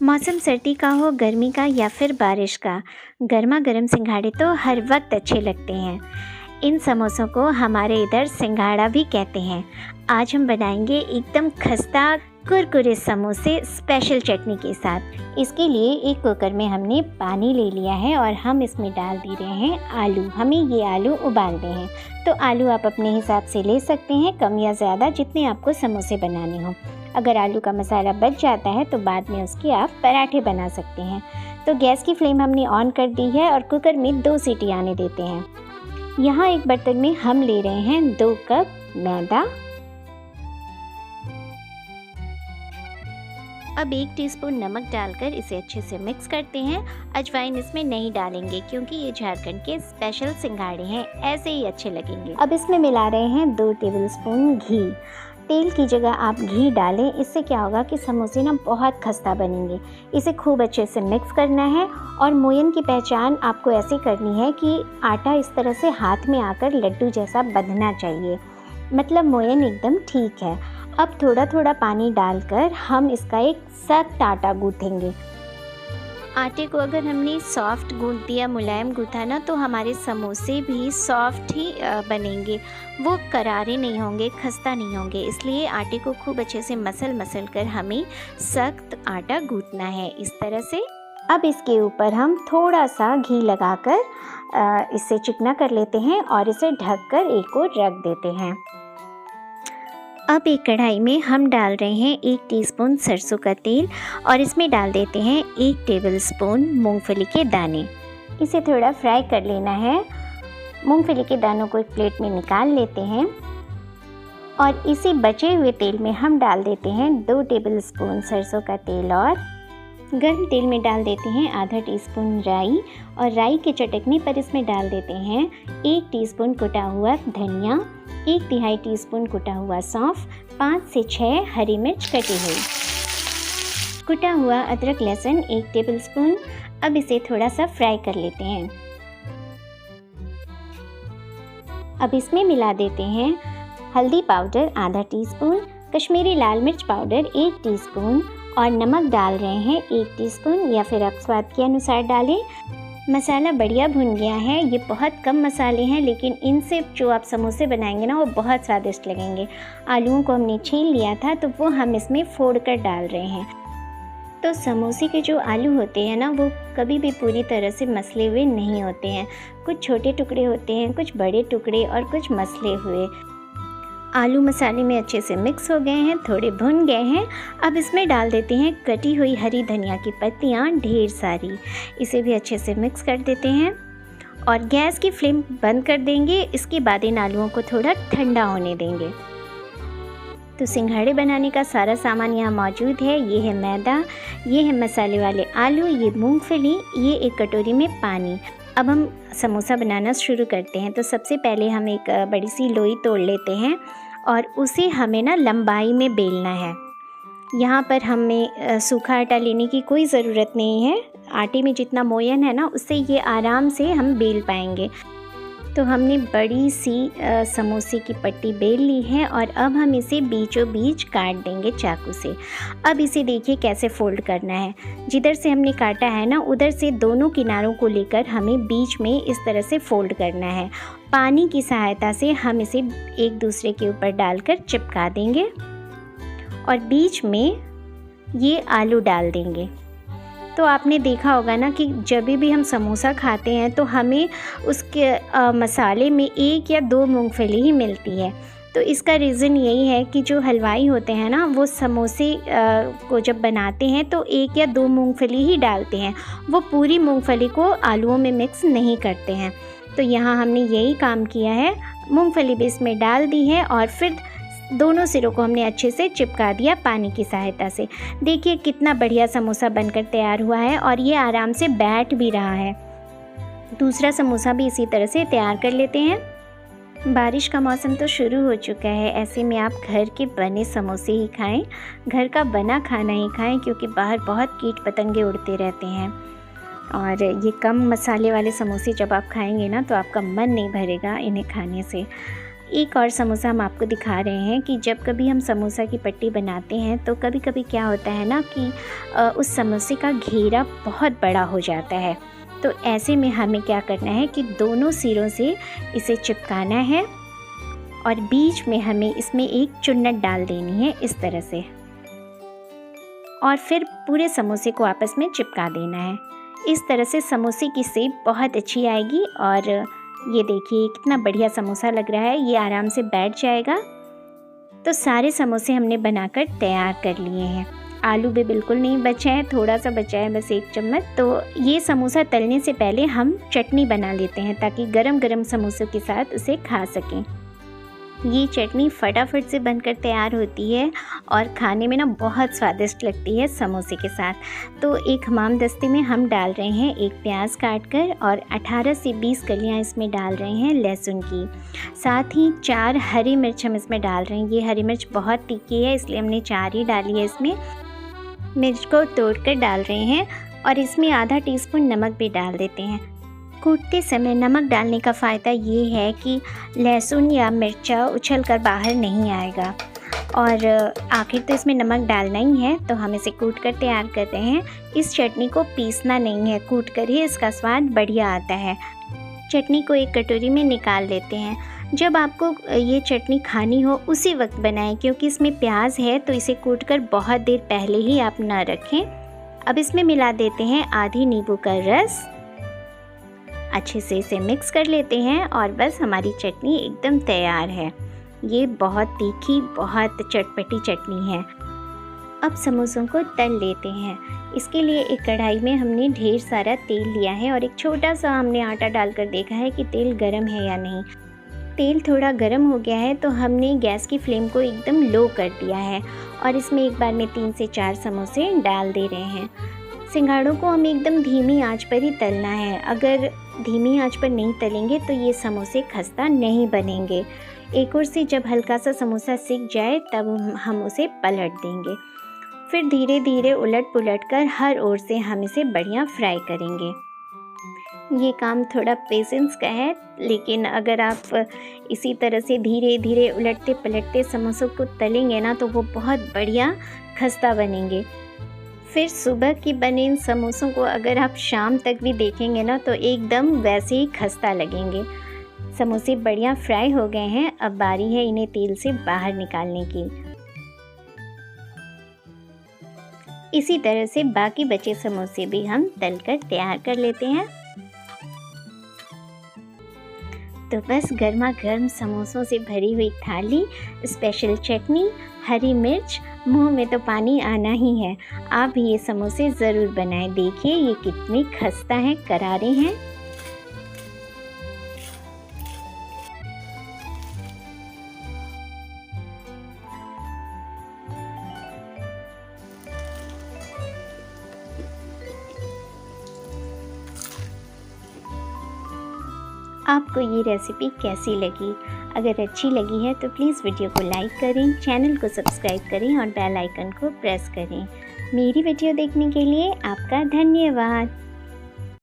मौसम सर्दी का हो, गर्मी का या फिर बारिश का, गर्मा गर्म सिंघाड़े तो हर वक्त अच्छे लगते हैं। इन समोसों को हमारे इधर सिंघाड़ा भी कहते हैं। आज हम बनाएंगे एकदम खस्ता कुरकुरे समोसे स्पेशल चटनी के साथ। इसके लिए एक कुकर में हमने पानी ले लिया है और हम इसमें डाल दे रहे हैं आलू। हमें ये आलू उबालने हैं, तो आलू आप अपने हिसाब से ले सकते हैं, कम या ज़्यादा, जितने आपको समोसे बनाने हो। अगर आलू का मसाला बच जाता है तो बाद में उसके आप पराठे बना सकते हैं। तो गैस की फ्लेम हमने ऑन कर दी है और कुकर में 2 सीटी आने देते हैं। यहाँ एक बर्तन में हम ले रहे हैं 2 कप मैदा। अब 1 टीस्पून नमक डालकर इसे अच्छे से मिक्स करते हैं। अजवाइन इसमें नहीं डालेंगे क्योंकि ये झारखंड के स्पेशल सिंघाड़े हैं, ऐसे ही अच्छे लगेंगे। अब इसमें मिला रहे हैं 2 टेबलस्पून घी। तेल की जगह आप घी डालें, इससे क्या होगा कि समोसे ना बहुत खस्ता बनेंगे। इसे खूब अच्छे से मिक्स करना है और मोयन की पहचान आपको ऐसे करनी है कि आटा इस तरह से हाथ में आकर लड्डू जैसा बंधना चाहिए, मतलब मोयन एकदम ठीक है। अब थोड़ा थोड़ा पानी डालकर हम इसका एक सख्त आटा गूँथेंगे। आटे को अगर हमने सॉफ्ट गूँथ दिया, मुलायम गूँथा ना, तो हमारे समोसे भी सॉफ्ट ही बनेंगे, वो करारे नहीं होंगे, खस्ता नहीं होंगे। इसलिए आटे को खूब अच्छे से मसल कर हमें सख्त आटा गूँथना है इस तरह से। अब इसके ऊपर हम थोड़ा सा घी लगाकर इसे चिकना कर लेते हैं और इसे ढककर एक ओर रख देते हैं। अब एक कढ़ाई में हम डाल रहे हैं 1 टीस्पून सरसों का तेल और इसमें डाल देते हैं 1 टेबलस्पून मूंगफली के दाने। इसे थोड़ा फ्राई कर लेना है। मूंगफली के दानों को एक प्लेट में निकाल लेते हैं और इसी बचे हुए तेल में हम डाल देते हैं 2 टेबलस्पून सरसों का तेल और गर्म तेल में डाल देते हैं आधा टीस्पून राई और राई के चटकने पर इसमें डाल देते हैं 1 टीस्पून कुटा हुआ धनिया, 1/2 टीस्पून कुटा हुआ सौंफ, 5 से 6 हरी मिर्च कटी हुई, कुटा हुआ अदरक लहसुन 1 टेबलस्पून। अब इसे थोड़ा सा फ्राई कर लेते हैं। अब इसमें मिला देते हैं हल्दी पाउडर आधा टीस्पून, कश्मीरी लाल मिर्च पाउडर 1 टीस्पून और नमक डाल रहे हैं 1 टीस्पून या फिर आप स्वाद के अनुसार डालें। मसाला बढ़िया भुन गया है। ये बहुत कम मसाले हैं, लेकिन इनसे जो आप समोसे बनाएंगे ना, वो बहुत स्वादिष्ट लगेंगे। आलूओं को हमने छील लिया था, तो वो हम इसमें फोड़ कर डाल रहे हैं। तो समोसे के जो आलू होते हैं ना, वो कभी भी पूरी तरह से मसले हुए नहीं होते हैं। कुछ छोटे टुकड़े होते हैं, कुछ बड़े टुकड़े और कुछ मसले हुए। आलू मसाले में अच्छे से मिक्स हो गए हैं, थोड़े भुन गए हैं। अब इसमें डाल देते हैं कटी हुई हरी धनिया की पत्तियाँ ढेर सारी। इसे भी अच्छे से मिक्स कर देते हैं और गैस की फ्लेम बंद कर देंगे। इसके बाद इन आलूओं को थोड़ा ठंडा होने देंगे। तो सिंघाड़े बनाने का सारा सामान यहाँ मौजूद है। ये है मैदा, ये है मसाले वाले आलू, ये मूंगफली, ये एक कटोरी में पानी। अब हम समोसा बनाना शुरू करते हैं। तो सबसे पहले हम एक बड़ी सी लोई तोड़ लेते हैं और उसे हमें ना लंबाई में बेलना है। यहाँ पर हमें सूखा आटा लेने की कोई ज़रूरत नहीं है। आटे में जितना मोयन है ना, उससे ये आराम से हम बेल पाएंगे। तो हमने बड़ी सी समोसे की पट्टी बेल ली है और अब हम इसे बीचों बीच काट देंगे चाकू से। अब इसे देखिए कैसे फोल्ड करना है। जिधर से हमने काटा है ना, उधर से दोनों किनारों को लेकर हमें बीच में इस तरह से फोल्ड करना है। पानी की सहायता से हम इसे एक दूसरे के ऊपर डालकर चिपका देंगे और बीच में ये आलू डाल देंगे। तो आपने देखा होगा ना कि जब भी हम समोसा खाते हैं तो हमें उसके मसाले में 1 या 2 मूंगफली ही मिलती है। तो इसका रीज़न यही है कि जो हलवाई होते हैं ना, वो समोसे को जब बनाते हैं तो 1 या 2 मूंगफली ही डालते हैं, वो पूरी मूंगफली को आलूओं में मिक्स नहीं करते हैं। तो यहाँ हमने यही काम किया है। मूंगफली भी इसमें डाल दी है और फिर दोनों सिरों को हमने अच्छे से चिपका दिया पानी की सहायता से। देखिए कितना बढ़िया समोसा बनकर तैयार हुआ है और ये आराम से बैठ भी रहा है। दूसरा समोसा भी इसी तरह से तैयार कर लेते हैं। बारिश का मौसम तो शुरू हो चुका है, ऐसे में आप घर के बने समोसे ही खाएं, घर का बना खाना ही खाएं, क्योंकि बाहर बहुत कीट पतंगे उड़ते रहते हैं। और ये कम मसाले वाले समोसे जब आप खाएंगे ना, तो आपका मन नहीं भरेगा इन्हें खाने से। एक और समोसा हम आपको दिखा रहे हैं कि जब कभी हम समोसा की पट्टी बनाते हैं तो कभी कभी क्या होता है ना कि उस समोसे का घेरा बहुत बड़ा हो जाता है। तो ऐसे में हमें क्या करना है कि दोनों सिरों से इसे चिपकाना है और बीच में हमें इसमें एक चुन्नट डाल देनी है इस तरह से, और फिर पूरे समोसे को आपस में चिपका देना है। इस तरह से समोसे की शेप बहुत अच्छी आएगी। और ये देखिए कितना बढ़िया समोसा लग रहा है, ये आराम से बैठ जाएगा। तो सारे समोसे हमने बनाकर तैयार कर लिए हैं। आलू भी बिल्कुल नहीं बचा है, थोड़ा सा बचा है, बस 1 चम्मच। तो ये समोसा तलने से पहले हम चटनी बना लेते हैं ताकि गरम गरम समोसों के साथ उसे खा सकें। ये चटनी फटाफट से बनकर तैयार होती है और खाने में ना बहुत स्वादिष्ट लगती है समोसे के साथ। तो एक हमाम दस्ते में हम डाल रहे हैं 1 प्याज काट कर और 18 से 20 कलियां इसमें डाल रहे हैं लहसुन की। साथ ही 4 हरी मिर्च हम इसमें डाल रहे हैं। ये हरी मिर्च बहुत तीखी है इसलिए हमने 4 ही डाली है इसमें। मिर्च को तोड़कर डाल रहे हैं और इसमें आधा टीस्पून नमक भी डाल देते हैं। कूटते समय नमक डालने का फ़ायदा ये है कि लहसुन या मिर्चा उछल कर बाहर नहीं आएगा। और आखिर तो इसमें नमक डालना ही है, तो हम इसे कूट कर तैयार कर रहे हैं। इस चटनी को पीसना नहीं है, कूट कर ही इसका स्वाद बढ़िया आता है। चटनी को एक कटोरी में निकाल लेते हैं। जब आपको ये चटनी खानी हो उसी वक्त बनाएं, क्योंकि इसमें प्याज है तो इसे कूट कर बहुत देर पहले ही आप ना रखें। अब इसमें मिला देते हैं आधी नींबू का रस। अच्छे से इसे मिक्स कर लेते हैं और बस हमारी चटनी एकदम तैयार है। ये बहुत तीखी, बहुत चटपटी चटनी है। अब समोसों को तल लेते हैं। इसके लिए एक कढ़ाई में हमने ढेर सारा तेल लिया है और एक छोटा सा हमने आटा डालकर देखा है कि तेल गर्म है या नहीं। तेल थोड़ा गर्म हो गया है तो हमने गैस की फ्लेम को एकदम लो कर दिया है और इसमें एक बार में 3 से 4 समोसे डाल दे रहे हैं। सिंघाड़ों को हमें एकदम धीमी आंच पर ही तलना है। अगर धीमी आंच पर नहीं तलेंगे तो ये समोसे खस्ता नहीं बनेंगे। एक ओर से जब हल्का सा समोसा सिक जाए तब हम उसे पलट देंगे। फिर धीरे धीरे उलट पुलट कर हर ओर से हम इसे बढ़िया फ्राई करेंगे। ये काम थोड़ा पेशेंस का है, लेकिन अगर आप इसी तरह से धीरे धीरे उलटते पलटते समोसों को तलेंगे ना तो वो बहुत बढ़िया खस्ता बनेंगे। फिर सुबह की बने इन समोसों को अगर आप शाम तक भी देखेंगे ना तो एकदम वैसे ही खस्ता लगेंगे। समोसे बढ़िया फ्राई हो गए हैं। अब बारी है इन्हें तेल से बाहर निकालने की। इसी तरह से बाकी बचे समोसे भी हम तलकर तैयार कर लेते हैं। तो बस गर्मा गर्म समोसों से भरी हुई थाली, स्पेशल चटनी, हरी मिर्च, मुंह में तो पानी आना ही है। आप भी ये समोसे ज़रूर बनाएं। देखिए ये कितने खस्ता हैं, करारे हैं। आपको ये रेसिपी कैसी लगी? अगर अच्छी लगी है तो प्लीज़ वीडियो को लाइक करें, चैनल को सब्सक्राइब करें और बेल आइकन को प्रेस करें। मेरी वीडियो देखने के लिए आपका धन्यवाद।